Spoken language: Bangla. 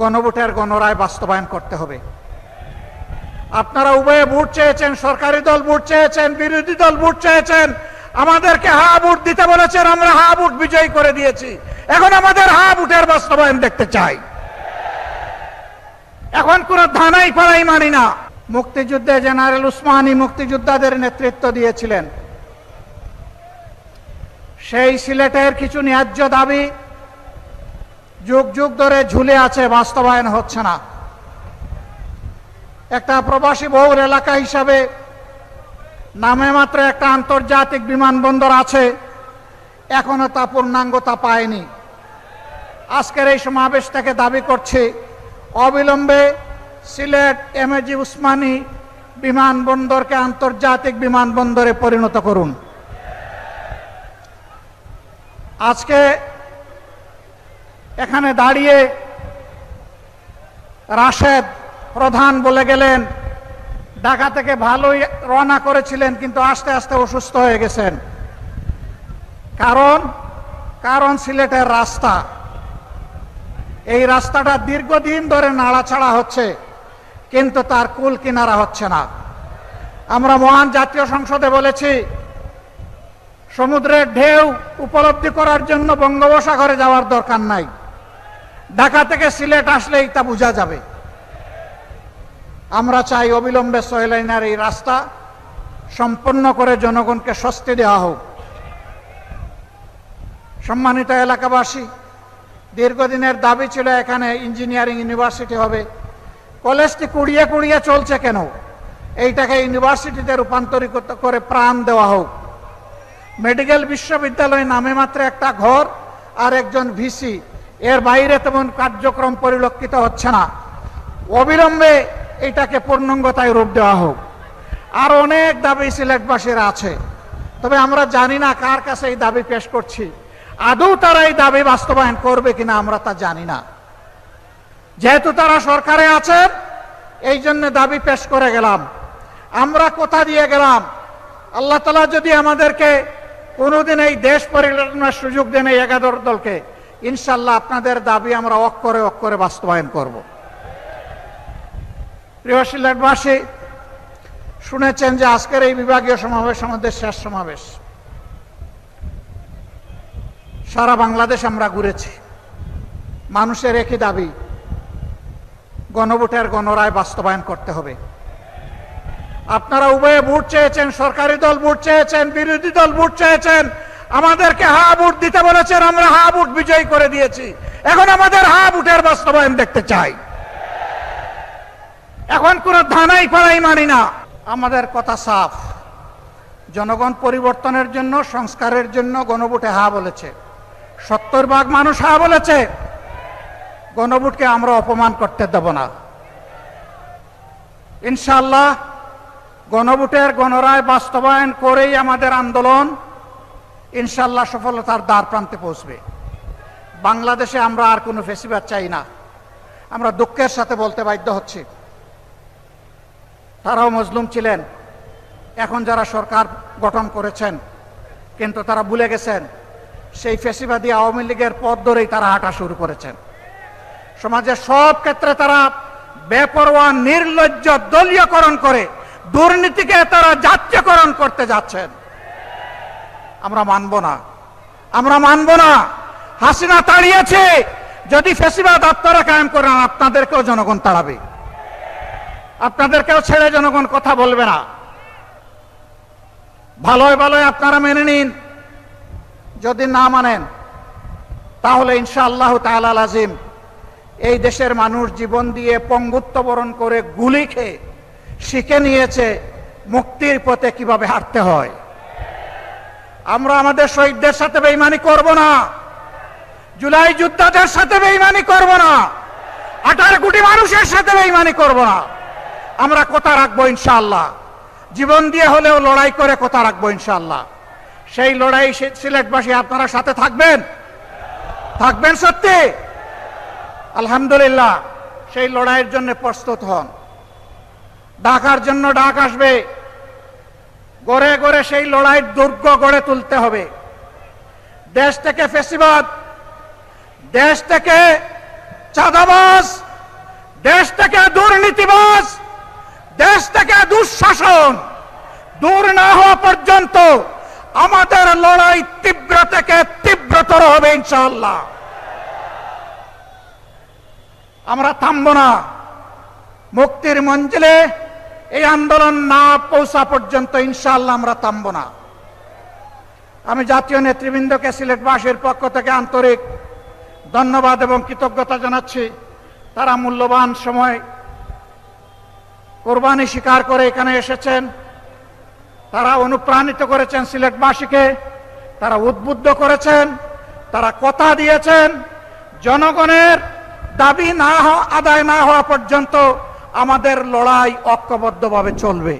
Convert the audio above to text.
গণভোটের গণরায় বাস্তবায়ন করতে হবে। আপনারা উভয়ে ভোট চেয়েছেন, সরকারি দল ভোট চেয়েছেন, বিরোধী দল ভোট চেয়েছেন, আমাদেরকে হা ভোট দিতে বলেছেন, আমরা হা ভোট বিজয়ী করে দিয়েছি। এখন আমাদের হা ভোটের বাস্তবায়ন দেখতে চাই। এখন কোন ধানাই পাড়াই মানি না। মুক্তিযুদ্ধে জেনারেল উসমানী মুক্তিযোদ্ধাদের নেতৃত্ব দিয়েছিলেন। সেই সিলেটের কিছু ন্যায্য দাবি যুগ যুগ ধরে ঝুলে আছে, বাস্তবায়ন হচ্ছে না। একটা প্রবাসী বহুল এলাকা হিসাবে নামে মাত্র একটা আন্তর্জাতিক বিমানবন্দর আছে, এখনো তা পূর্ণাঙ্গতা পায়নি। আজকের এই সমাবেশ থেকে দাবি করছি, অবিলম্বে সিলেট এমএজি উসমানী বিমানবন্দরকে আন্তর্জাতিক বিমানবন্দরে পরিণত করুন। আজকে এখানে দাঁড়িয়ে রাশেদ প্রধান বলে গেলেন ঢাকা থেকে ভালোই রওনা করেছিলেন, কিন্তু আস্তে আস্তে অসুস্থ হয়ে গেছেন। কারণ সিলেটের রাস্তা, এই রাস্তাটা দীর্ঘদিন ধরে নাড়াচাড়া হচ্ছে, কিন্তু তার কুল কিনারা হচ্ছে না। আমরা মহান জাতীয় সংসদে বলেছি, সমুদ্রের ঢেউ উপলব্ধি করার জন্য বঙ্গোপসাগরে যাওয়ার দরকার নাই, ঢাকা থেকে সিলেট আসলেই তা বোঝা যাবে। আমরা চাই অবিলম্বে 6 লাইনের এই রাস্তা সম্পন্ন করে জনগণকে স্বস্তি দেওয়া হোক। সম্মানিত এলাকাবাসী, দীর্ঘদিনের দাবি ছিল এখানে ইঞ্জিনিয়ারিং ইউনিভার্সিটি হবে। কলেজটি কুড়িয়ে কুড়িয়ে চলছে কেন? এইটাকে ইউনিভার্সিটিতে রূপান্তরিত করে প্রাণ দেওয়া হোক। মেডিকেল বিশ্ববিদ্যালয় নামে মাত্র একটা ঘর আর একজন ভিসি, এর বাইরে তেমন কার্যক্রম পরিলক্ষিত হচ্ছে না। অবিলম্বে এটাকে পূর্ণাঙ্গতায় রূপ দেওয়া হোক। আর অনেক দাবি সিলেটবাসীর আছে, তবে আমরা জানি না কার কাছে এই দাবি পেশ করছি। আদৌ তারা এই দাবি বাস্তবায়ন করবে কিনা আমরা তা জানি না। যেহেতু তারা সরকারে আছেন, এই জন্য দাবি পেশ করে গেলাম। আমরা কথা দিয়ে গেলাম, আল্লাহ তাআলা যদি আমাদেরকে কোনোদিন এই দেশ পরিচালনার সুযোগ দেন, এই 11 দলকে, ইনশাল্লাহ আপনাদের দাবি আমরা অক্ষরে অক্ষরে বাস্তবায়ন করব। প্রিয় সিলেটবাসী, শুনেছেন যে আজকের এই বিভাগীয় সমাবেশ আমাদের শেষ সমাবেশ। সারা বাংলাদেশ আমরা ঘুরেছি, মানুষের একই দাবি, গণভোটের গণরায় বাস্তবায়ন করতে হবে। আপনারা উভয়ে ভোট চেয়েছেন, সরকারি দল ভোট চেয়েছেন, বিরোধী দল ভোট চেয়েছেন, আমাদেরকে হা ভোট দিতে বলেছেন, আমরা হা ভোট বিজয়ী করে দিয়েছি। এখন আমাদের হা ভোটের বাস্তবায়ন দেখতে চাই। এখন কোন ধানাই পাড়াই মানি না। আমাদের কথা সাফ, জনগণ পরিবর্তনের জন্য, সংস্কারের জন্য গণভোটে হা বলেছে। 70% মানুষ হা বলেছে। গণভোটকে আমরা অপমান করতে দেব না। ইনশাআল্লাহ গণভোটের গণরায় বাস্তবায়ন করেই আমাদের আন্দোলন ইনশাআল্লাহ সফলতার দ্বার প্রান্তে পৌঁছবে। বাংলাদেশে আমরা আর কোনো ফেসিবাদ চাই না। আমরা দুঃখের সাথে বলতে বাধ্য হচ্ছি, তারাও মজলুম ছিলেন। এখন যারা সরকার গঠন করেছেন, কিন্তু তারা ভুলে গেছেন সেই ফেসিবাদী আওয়ামী লীগের পথ ধরেই তারা হাঁটা শুরু করেছেন। সমাজের সব ক্ষেত্রে তারা বেপরোয়া নির্লজ্জ দলীয়করণ করে দুর্নীতিকে তারা জাতীয়করণ করতে যাচ্ছেন। আমরা মানব না, আমরা মানব না। হাসিনা তাড়িয়েছে, যদি ফেসিবাদ আপনারা কায়েম করেন, আপনাদেরকেও জনগণ তাড়াবে, আপনাদেরকেও ছেড়ে জনগণ কথা বলবে না। ভালোই ভালোই আপনারা মেনে নিন। যদি না মানেন, তাহলে ইনশাআল্লাহ তাআলা আজিম এই দেশের মানুষ জীবন দিয়ে পঙ্গুত্ব বরণ করে গুলি খেয়ে শিখে নিয়েছে মুক্তির পথে কিভাবে হাঁটতে হয়। আমরা আমাদের শহীদদের সাথে বেঈমানি করব না, জুলাই যোদ্ধাদের সাথে বেঈমানি করব না, 18 কোটি মানুষের সাথে বেঈমানি করব না। আমরা কথা রাখবো ইনশাআল্লাহ, জীবন দিয়ে হলেও লড়াই করে কথা রাখবো ইনশাআল্লাহ। সেই লড়াই সিলেটবাসী আপনারা সাথে থাকবেন, থাকবেন সত্যি? আলহামদুলিল্লাহ, সেই লড়াইয়ের জন্য প্রস্তুত হন। ঢাকার জন্য ডাক আসবে, গড়ে গড়ে সেই লড়াইয়ের দুর্গ গড়ে তুলতে হবে। দেশ থেকে ফেসিবাদ, দেশ থেকে চাঁদাবাজ, দেশ থেকে দুর্নীতিবাজ, দেশ থেকে দুঃশাসন দূর না হওয়া পর্যন্ত আমাদের লড়াই তীব্র থেকে তীব্রতর হবে ইনশাআল্লাহ। আমরা থামব না। মুক্তির মঞ্জিলে এই আন্দোলন না পৌঁছা পর্যন্ত ইনশাআল্লাহ আমরা থামব না। আমি জাতীয় নেতৃবৃন্দকে সিলেটবাসীর পক্ষ থেকে আন্তরিক ধন্যবাদ এবং কৃতজ্ঞতা জানাচ্ছি। তারা মূল্যবান সময় কোরবানি স্বীকার করে এখানে এসেছেন। তারা অনুপ্রাণিত করেছেন সিলেটবাসীকে, তারা উদ্বুদ্ধ করেছেন, তারা কথা দিয়েছেন জনগণের দাবি আদায় না হওয়া পর্যন্ত আমাদের লড়াই ঐক্যবদ্ধভাবে চলবে।